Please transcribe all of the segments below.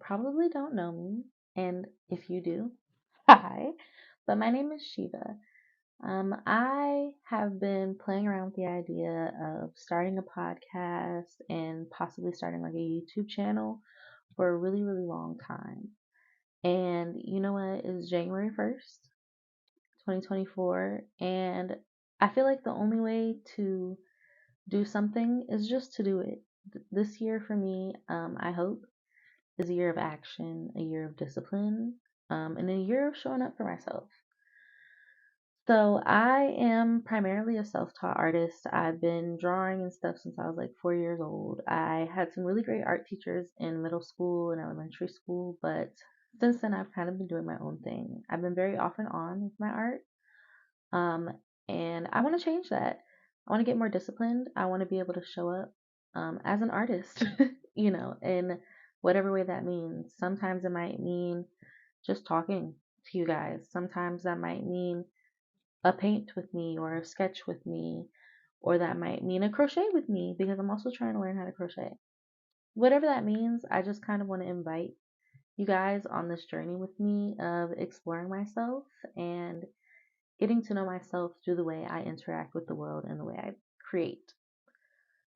probably don't know me, and if you do, hi, but my name is Shiva. I have been playing around with the idea of starting a podcast and possibly starting like a YouTube channel for a really, really long time. And you know what? It's January 1st, 2024, and I feel like the only way to do something is just to do it. This year for me, I hope, is a year of action, a year of discipline, and a year of showing up for myself. So I am primarily a self-taught artist. I've been drawing and stuff since I was like 4 years old. I had some really great art teachers in middle school and elementary school, but since then I've kind of been doing my own thing. I've been very off and on with my art, um, and I want to change that. I want to get more disciplined. I want to be able to show up as an artist, in whatever way that means. Sometimes it might mean just talking to you guys. Sometimes that might mean a paint with me or a sketch with me, or that might mean a crochet with me because I'm also trying to learn how to crochet. Whatever that means, I just kind of want to invite you guys on this journey with me of exploring myself and getting to know myself through the way I interact with the world and the way I create.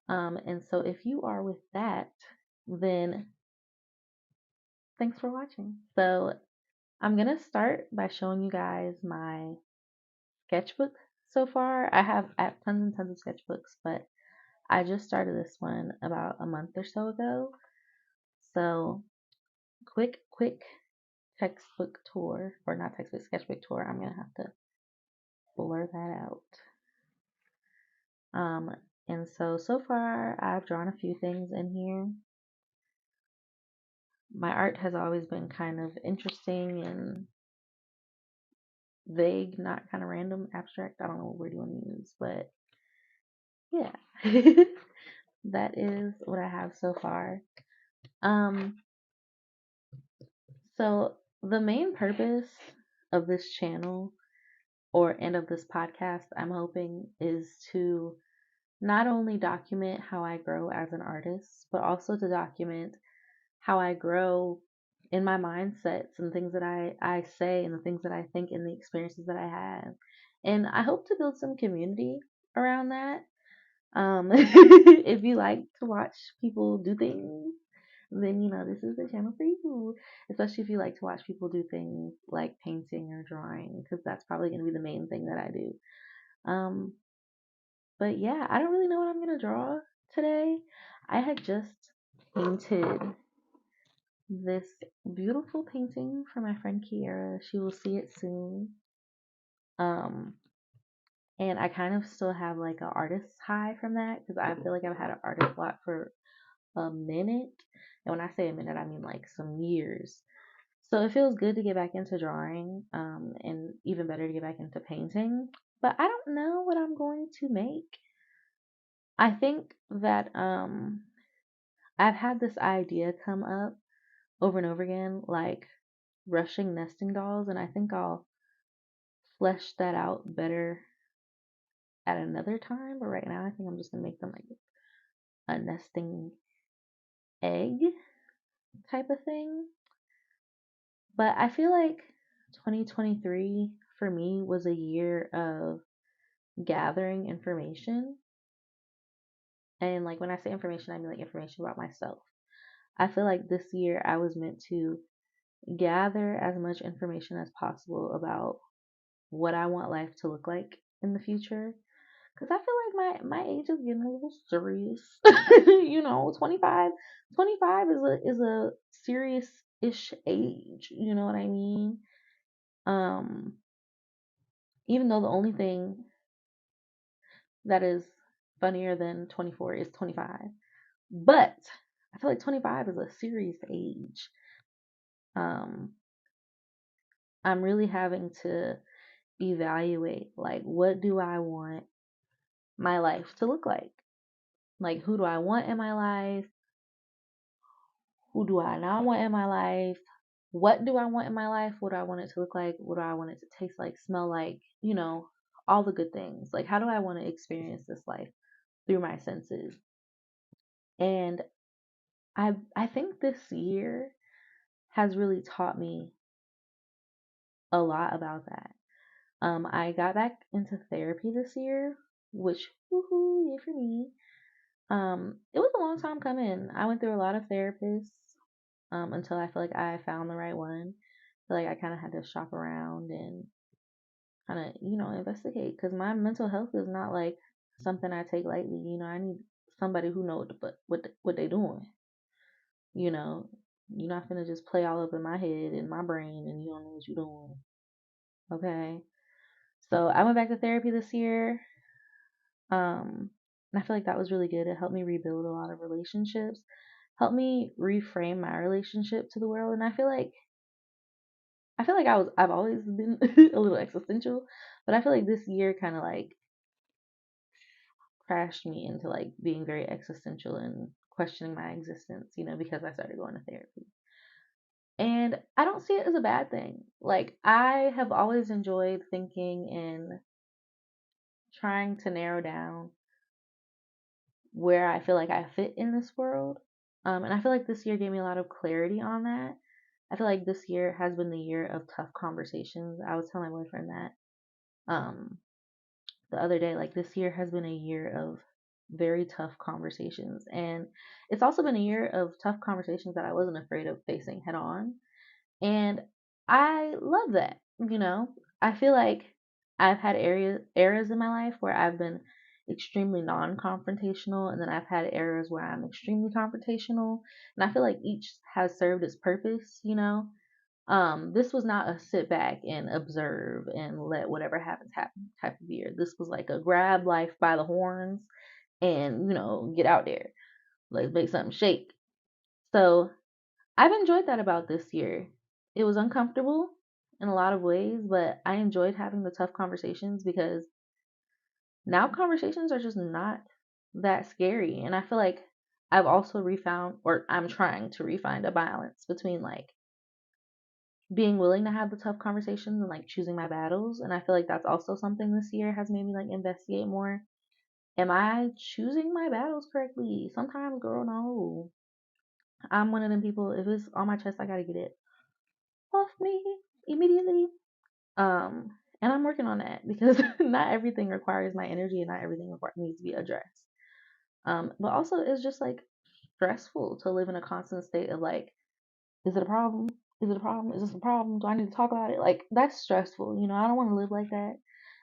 And so if you are with that, then thanks for watching. So I'm going to start by showing you guys my sketchbook so far. I have tons and tons of sketchbooks, but I just started this one about a month or so ago. So quick textbook tour, or not textbook, sketchbook tour. I'm going to have to blur that out. And so far I've drawn a few things in here. My art has always been kind of interesting and vague, not kind of random, abstract. I don't know what word you want to use, but yeah. That is what I have so far. Um, so the main purpose of this channel and of this podcast, I'm hoping, is to not only document how I grow as an artist, but also to document how I grow in my mindsets and things that I say and the things that I think and the experiences that I have. And I hope to build some community around that. If you like to watch people do things, then this is the channel for you. Especially if you like to watch people do things like painting or drawing, because that's probably going to be the main thing that I do. Um, but yeah, I don't really know what I'm going to draw today. I had just painted this beautiful painting for my friend Kiera. She will see it soon. Um, and I kind of still have like an artist's high from that because I feel like I've had an artist block for a minute. And when I say a minute, I mean like some years. So it feels good to get back into drawing, and even better to get back into painting. But I don't know what I'm going to make. I think that I've had this idea come up over and over again, like Russian nesting dolls, and I think I'll flesh that out better at another time. But right now, I think I'm just gonna make them like a nesting egg type of thing. But I feel like 2023 for me was a year of gathering information. And like when I say information, I mean like information about myself. I feel like this year I was meant to gather as much information as possible about what I want life to look like in the future. Because I feel like my age is getting a little serious. 25, 25 is a serious-ish age. You know what I mean? Um, Even though the only thing that is funnier than 24 is 25. But I feel like 25 is a serious age. Um, I'm really having to evaluate, like, what do I want my life to look like? Like, who do I want in my life? Who do I not want in my life? What do I want in my life? What do I want it to look like? What do I want it to taste like, smell like? All the good things. Like, how do I want to experience this life through my senses? And I think this year has really taught me a lot about that. I got back into therapy this year, which, woohoo, yay for me. It was a long time coming. I went through a lot of therapists until I feel like I found the right one. I feel like I kind of had to shop around and kind of, investigate, because my mental health is not like something I take lightly. I need somebody who knows what they doing. You know, you're not gonna just play all up in my head and my brain, and you don't know what you're doing. Okay. So I went back to therapy this year. And I feel like that was really good. It helped me rebuild a lot of relationships, helped me reframe my relationship to the world. And I feel like I've always been a little existential, but I feel like this year kind of like crashed me into like being very existential and questioning my existence, because I started going to therapy. And I don't see it as a bad thing. Like, I have always enjoyed thinking and trying to narrow down where I feel like I fit in this world. And I feel like this year gave me a lot of clarity on that. I feel like this year has been the year of tough conversations. I was telling my boyfriend that um, the other day, like, this year has been a year of very tough conversations. And it's also been a year of tough conversations that I wasn't afraid of facing head on. And I love that. I feel like I've had eras in my life where I've been extremely non-confrontational, and then I've had eras where I'm extremely confrontational, and I feel like each has served its purpose. This was not a sit back and observe and let whatever happens happen type of year. This was like a grab life by the horns and, get out there. Let's make something shake. So I've enjoyed that about this year. It was uncomfortable in a lot of ways, but I enjoyed having the tough conversations, because now conversations are just not that scary. And I feel like I've also refound, or I'm trying to refine, a balance between like being willing to have the tough conversations and like choosing my battles. And I feel like that's also something this year has made me like investigate more. Am I choosing my battles correctly? Sometimes, girl, no. I'm one of them people, if it's on my chest, I gotta get it off me immediately. And I'm working on that, because not everything requires my energy, and not everything needs to be addressed. But also, it's just like stressful to live in a constant state of like, is it a problem? Is it a problem? Is this a problem? Do I need to talk about it? Like, that's stressful. I don't want to live like that.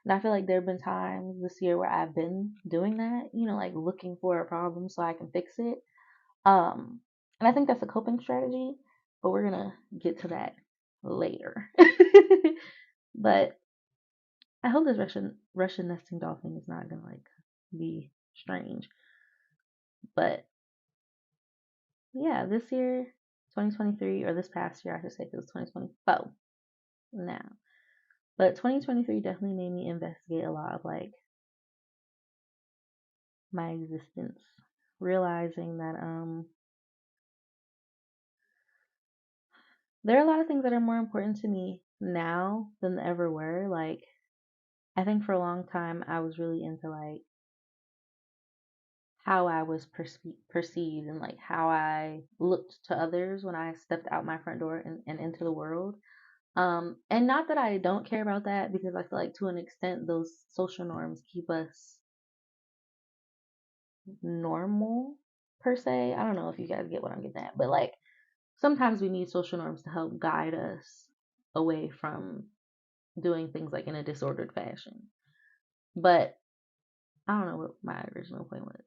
And I feel like there have been times this year where I've been doing that, like looking for a problem so I can fix it. Um, and I think that's a coping strategy, but we're gonna get to that later. But I hope this Russian nesting dolphin is not gonna like be strange. But yeah, this year, 2023, or this past year, I should say, because it's 2024 now. But 2023 definitely made me investigate a lot of like my existence, realizing that there are a lot of things that are more important to me now than they ever were. Like, I think for a long time I was really into like how I was perceived, and like how I looked to others when I stepped out my front door and into the world. And not that I don't care about that, because I feel like to an extent those social norms keep us normal per se. I don't know if you guys get what I'm getting at, but like sometimes we need social norms to help guide us away from doing things like in a disordered fashion. But I don't know what my original point was.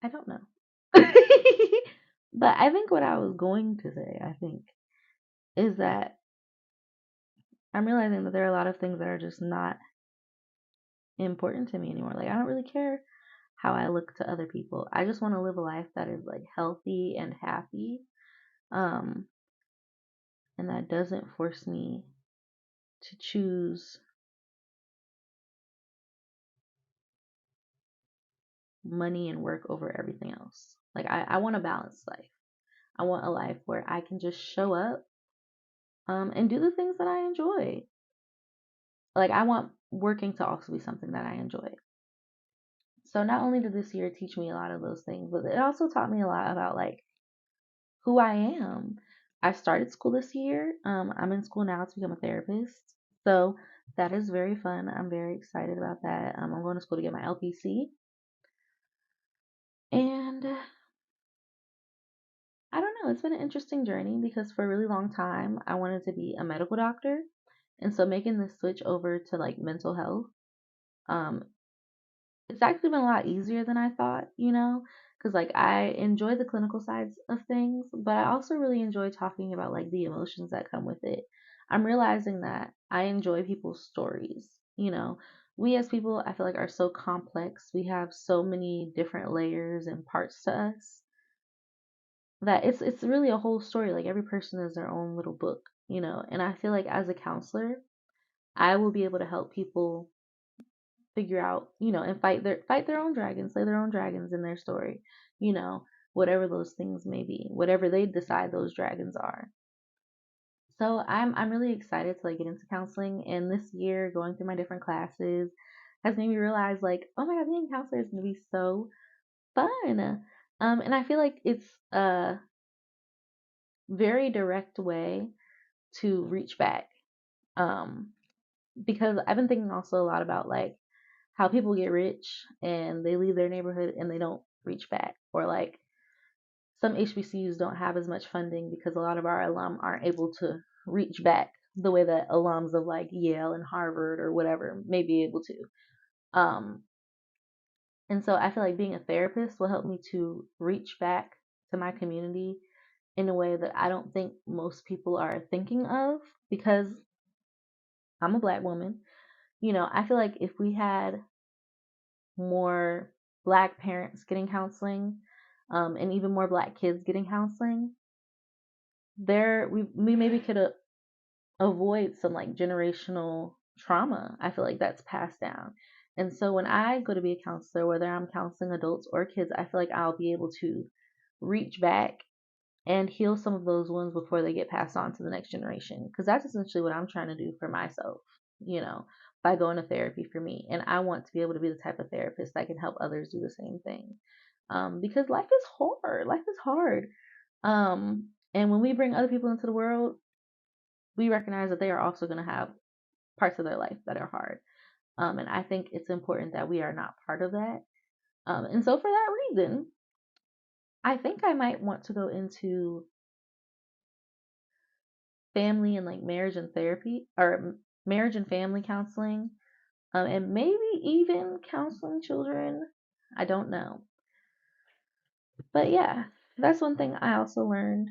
I don't know. But I think what I was going to say, I think, is that I'm realizing that there are a lot of things that are just not important to me anymore. Like, I don't really care how I look to other people. I just want to live a life that is like healthy and happy. Um, and that doesn't force me to choose money and work over everything else. Like, I want a balanced life. I want a life where I can just show up and do the things that I enjoy. Like, I want working to also be something that I enjoy. So not only did this year teach me a lot of those things, but it also taught me a lot about like who I am. I started school this year. I'm in school now to become a therapist. So that is very fun. I'm very excited about that. I'm going to school to get my LPC. And I don't know, it's been an interesting journey because for a really long time I wanted to be a medical doctor. And so making this switch over to like mental health, um, it's actually been a lot easier than I thought, because like I enjoy the clinical sides of things, but I also really enjoy talking about like the emotions that come with it. I'm realizing that I enjoy people's stories, We as people, I feel like are so complex. We have so many different layers and parts to us that it's really a whole story. Like every person is their own little book, And I feel like as a counselor, I will be able to help people figure out, and fight their own dragons, slay their own dragons in their story, you know, whatever those things may be, whatever they decide those dragons are. So I'm really excited to like get into counseling, and this year going through my different classes has made me realize like, oh my god, being a counselor is gonna be so fun. And I feel like it's a very direct way to reach back. Um, because I've been thinking also a lot about like how people get rich and they leave their neighborhood and they don't reach back, or like some HBCUs don't have as much funding because a lot of our alum aren't able to reach back the way that alums of like Yale and Harvard or whatever may be able to. Um, and so I feel like being a therapist will help me to reach back to my community in a way that I don't think most people are thinking of, because I'm a black woman. I feel like if we had more black parents getting counseling, and even more black kids getting counseling, we maybe could avoid some like generational trauma. I feel like that's passed down. And so when I go to be a counselor, whether I'm counseling adults or kids, I feel like I'll be able to reach back and heal some of those wounds before they get passed on to the next generation. Because that's essentially what I'm trying to do for myself, you know, by going to therapy for me. And I want to be able to be the type of therapist that can help others do the same thing. Because life is hard. Life is hard. And when we bring other people into the world, we recognize that they are also going to have parts of their life that are hard. And I think it's important that we are not part of that. And so for that reason, I think I might want to go into family and like marriage and therapy, or marriage and family counseling, and maybe even counseling children. I don't know. But yeah, that's one thing I also learned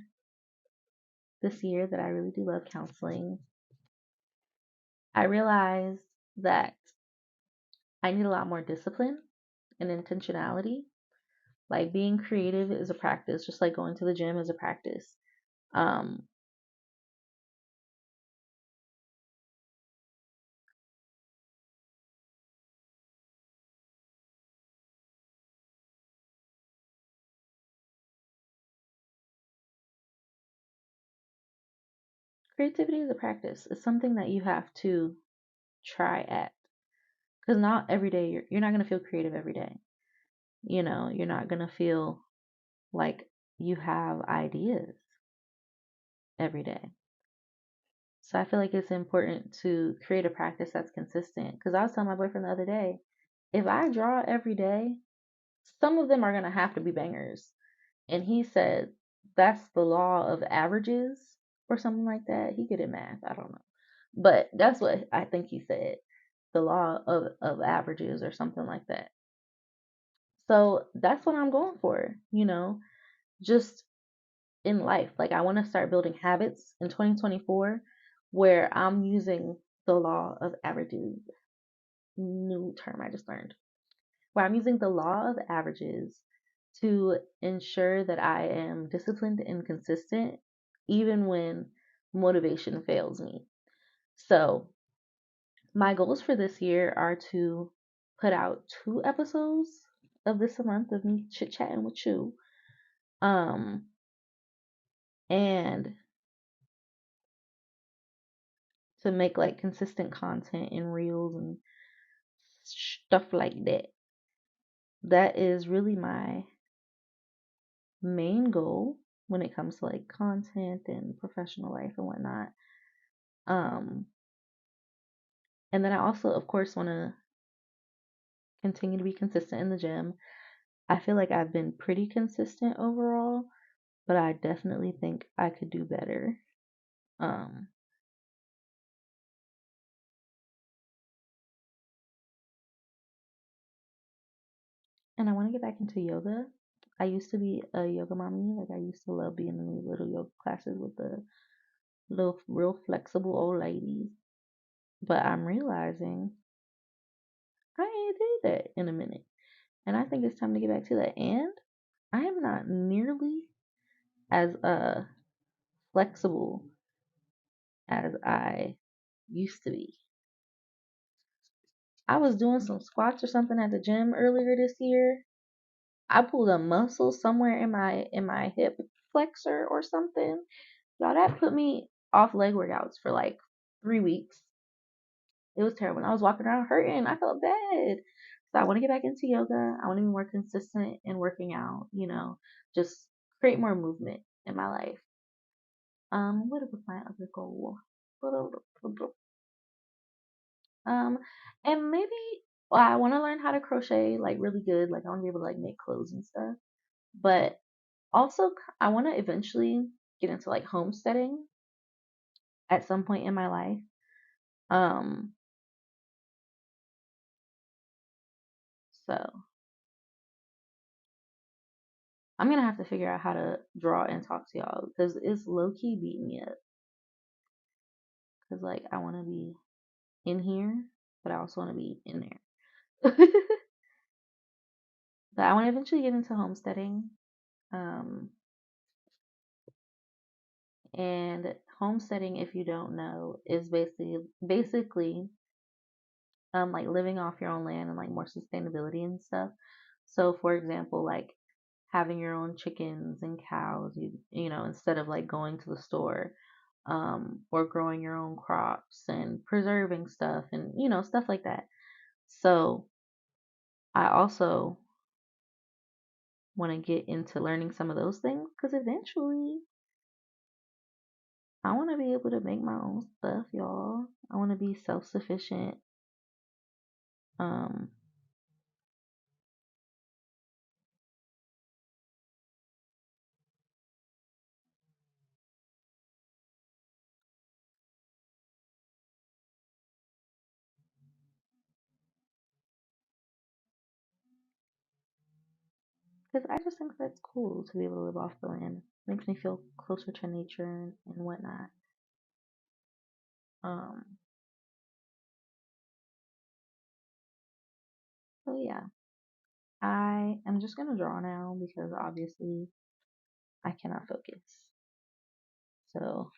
this year, that I really do love counseling. I realized that I need a lot more discipline and intentionality. Like being creative is a practice, just like going to the gym is a practice. Um, Creativity is a practice. It's something that you have to try at, because not every day you're not going to feel creative every day. You're not going to feel like you have ideas every day. So I feel like it's important to create a practice that's consistent. Because I was telling my boyfriend the other day, if I draw every day, some of them are going to have to be bangers. And he said that's the law of averages or something like that. He good at math. I don't know. But that's what I think he said. The law of averages or something like that. So that's what I'm going for, just in life. Like I want to start building habits in 2024 where I'm using the law of averages. New term I just learned. Where I'm using the law of averages to ensure that I am disciplined and consistent even when motivation fails me. So, my goals for this year are to put out 2 episodes of this a month of me chit chatting with you. Um, and to make like consistent content in reels and stuff like that. that is really my main goal when it comes to like content and professional life and whatnot. Um, and then I also, of course, want to continue to be consistent in the gym. I feel like I've been pretty consistent overall, but I definitely think I could do better. Um, and I want to get back into yoga. I used to be a yoga mommy. Like I used to love being in these little yoga classes with the little real flexible old ladies. But I'm realizing I ain't did that in a minute. And I think it's time to get back to that. And I am not nearly as flexible as I used to be. I was doing some squats or something at the gym earlier this year. I pulled a muscle somewhere in my hip flexor or something. Y'all, that put me off leg workouts for like 3 weeks. It was terrible. I was walking around hurting. I felt bad. So I want to get back into yoga. I want to be more consistent in working out, just create more movement in my life. What was my other goal? Um, and maybe I want to learn how to crochet like really good. Like I want to be able to like make clothes and stuff. But also, I want to eventually get into like homesteading at some point in my life. Um, so I'm gonna have to figure out how to draw and talk to y'all because it's low key beating me up. Because like I want to be in here, but I also want to be in there. But I want to eventually get into homesteading. Um, and homesteading, if you don't know, is basically like living off your own land and like more sustainability and stuff. So for example, like having your own chickens and cows, instead of like going to the store, or growing your own crops and preserving stuff and stuff like that. So I also want to get into learning some of those things because eventually I want to be able to make my own stuff, y'all. I want to be self-sufficient. Um, because I just think that's cool to be able to live off the land. Makes me feel closer to nature and whatnot. Um, so yeah, I am just gonna draw now because obviously I cannot focus. So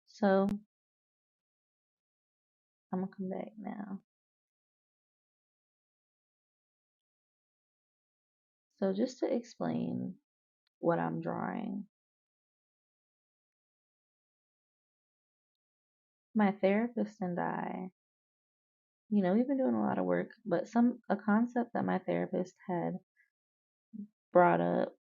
so I'm gonna come back now. So just to explain what I'm drawing, my therapist and I, we've been doing a lot of work, but a concept that my therapist had brought up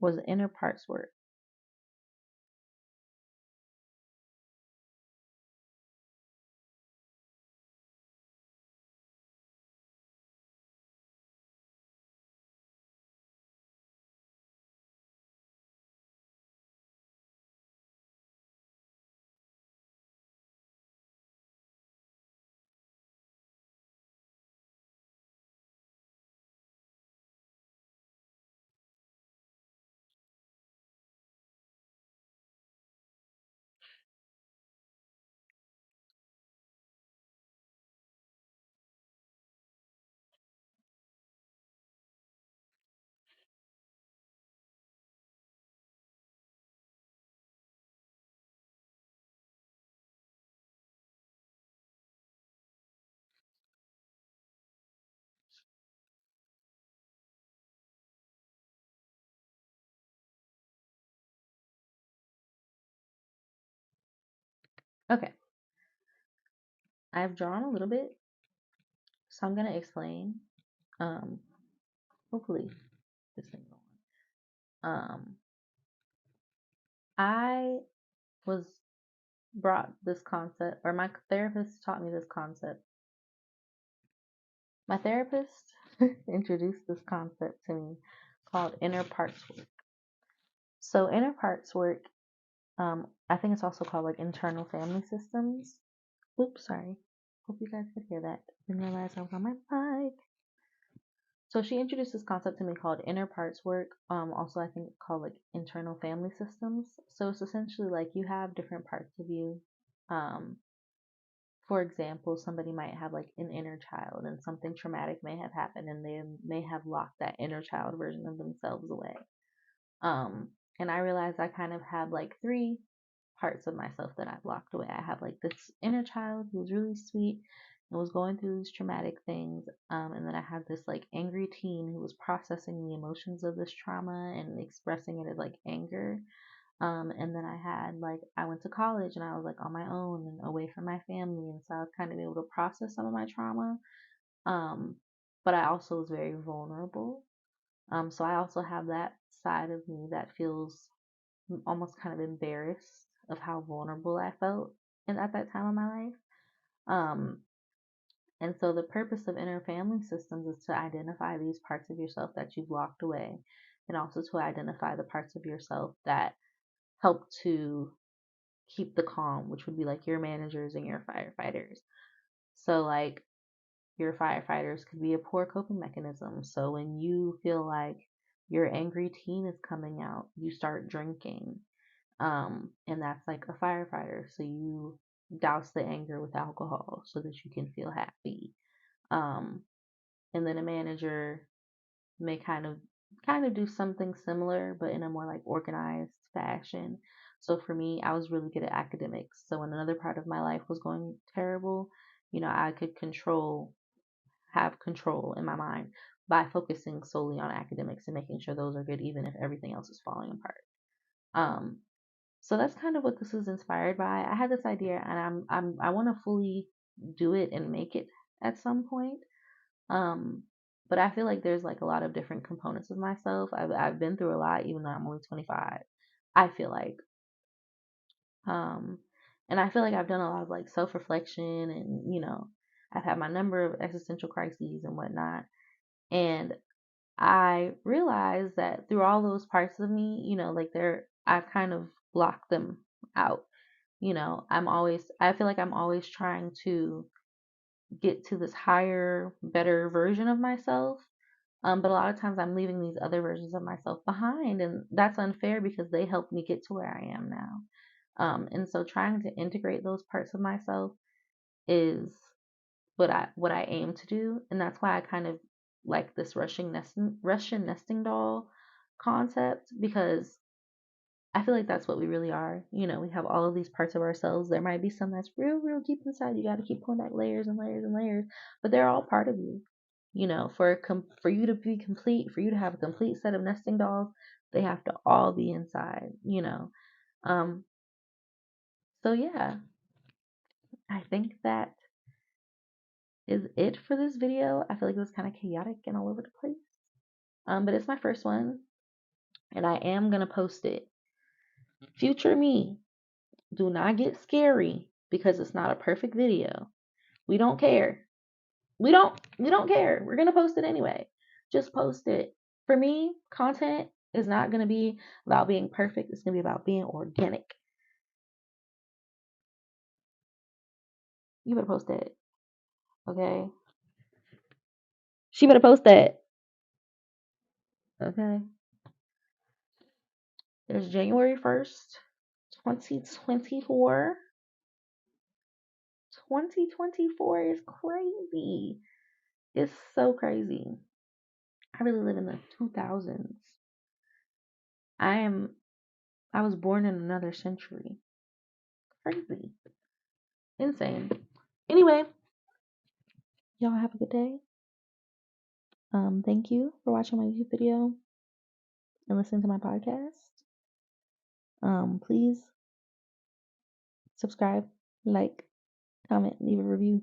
was inner parts work. Okay, I've drawn a little bit, so I'm gonna explain. Um, Hopefully this thing's on. I was brought this concept, or my therapist taught me this concept. My therapist introduced this concept to me called inner parts work. So inner parts work, I think it's also called like internal family systems. Oops, sorry. Hope you guys could hear that. Didn't realize I was on my mic. So she introduced this concept to me called inner parts work. Also I think called like internal family systems. So it's essentially like you have different parts of you. Um, for example, somebody might have like an inner child and something traumatic may have happened and they may have locked that inner child version of themselves away. Um, and I realized I kind of have like three parts of myself that I've locked away. I have like this inner child who was really sweet and was going through these traumatic things. And then I had this like angry teen who was processing the emotions of this trauma and expressing it as like anger. And then I went to college and I was like on my own and away from my family. And so I was kind of able to process some of my trauma. Um, but I also was very vulnerable. So I also have that side of me that feels almost kind of embarrassed of how vulnerable I felt at that time of my life. Um, and so the purpose of inner family systems is to identify these parts of yourself that you've locked away, and also to identify the parts of yourself that help to keep the calm, which would be like your managers and your firefighters. So, like, your firefighters could be a poor coping mechanism. So, when you feel like your angry teen is coming out, you start drinking. And that's like a firefighter. So, you douse the anger with alcohol so that you can feel happy. Um, and then a manager may kind of do something similar but in a more like organized fashion. So for me, I was really good at academics. So when another part of my life was going terrible, I could have control in my mind by focusing solely on academics and making sure those are good even if everything else is falling apart. Um so that's kind of what this is inspired by. I had this idea and I want to fully do it and make it at some point. Um, but I feel like there's like a lot of different components of myself. I've been through a lot, even though I'm only 25. I feel like, um, and I feel like I've done a lot of like self reflection, and I've had my number of existential crises and whatnot. And I realized that through all those parts of me, like I've kind of blocked them out. I feel like I'm always trying to get to this higher, better version of myself. But a lot of times I'm leaving these other versions of myself behind, and that's unfair because they helped me get to where I am now. And so trying to integrate those parts of myself is what I aim to do, and that's why I kind of like this Russian nesting doll concept because I feel like that's what we really are. You know, we have all of these parts of ourselves. There might be some that's real, real deep inside. You got to keep pulling back layers and layers and layers, but they're all part of you. You know, for you to be complete, for you to have a complete set of nesting dolls, they have to all be inside. You know, um. So yeah, I think that is it for this video. I feel like it was kind of chaotic and all over the place. But it's my first one, and I am gonna post it. Future me, do not get scary because it's not a perfect video. We don't care. We don't care. We're gonna post it anyway. Just post it. For me, content is not gonna be about being perfect. It's gonna be about being organic. You better post that. Okay. She better post that. Okay. There's January 1st, 2024. 2024 is crazy. It's so crazy. I really live in the 2000s. I was born in another century. Crazy. Insane. Anyway, y'all have a good day. Thank you for watching my YouTube video and listening to my podcast. Please subscribe, like, comment, leave a review.